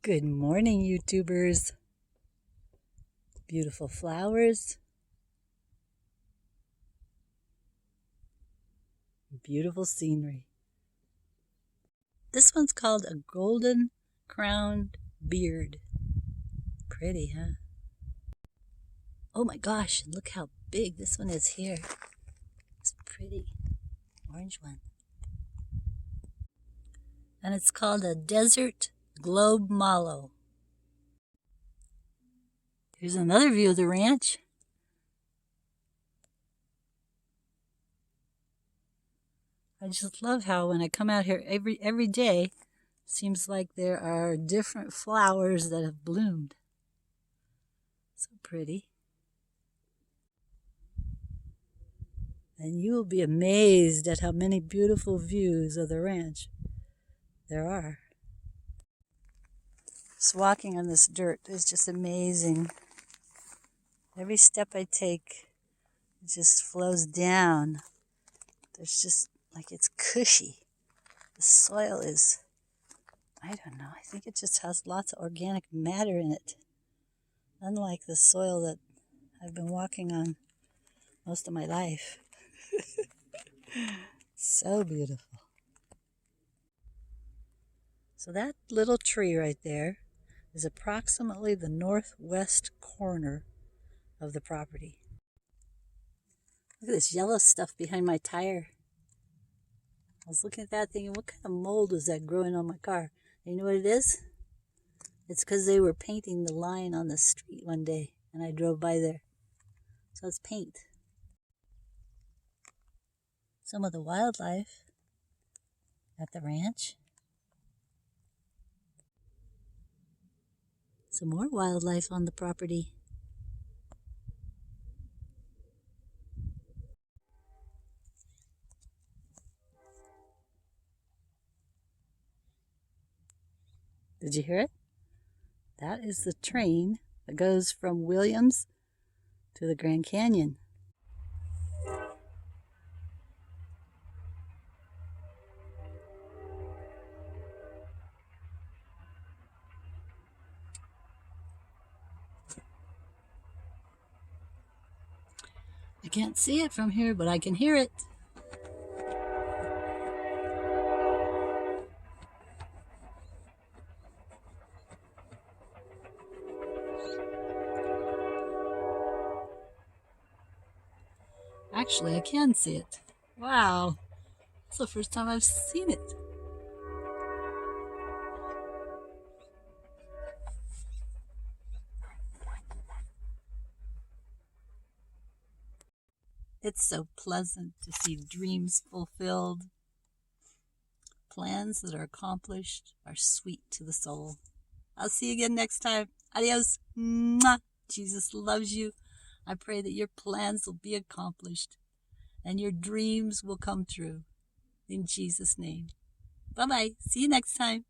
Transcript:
Good morning, YouTubers. Beautiful flowers. Beautiful scenery. This one's called a golden crowned beard. Pretty, huh? Oh my gosh, look how big this one is here. It's a pretty orange one. And it's called a desert globe mallow. Here's another view of the ranch. I just love how when I come out here every day, seems like there are different flowers that have bloomed. So pretty. And you will be amazed at how many beautiful views of the ranch there are. Just walking on this dirt is just amazing. Every step I take, it just flows down. There's just like it's cushy. The soil is, I don't know, I think it just has lots of organic matter in it. Unlike the soil that I've been walking on most of my life. So beautiful. So that little tree right there is approximately the northwest corner of the property. Look at this yellow stuff behind my tire. I was looking at that thinking, what kind of mold is that growing on my car? And you know what it is? It's because they were painting the line on the street one day, and I drove by there. So it's paint. Some of the wildlife at the ranch. Some more wildlife on the property. Did you hear it? That is the train that goes from Williams to the Grand Canyon. I can't see it from here, but I can hear it. Actually, I can see it. Wow, it's the first time I've seen it. It's so pleasant to see dreams fulfilled. Plans that are accomplished are sweet to the soul. I'll see you again next time. Adios. Mwah. Jesus loves you. I pray that your plans will be accomplished and your dreams will come true. In Jesus' name. Bye-bye. See you next time.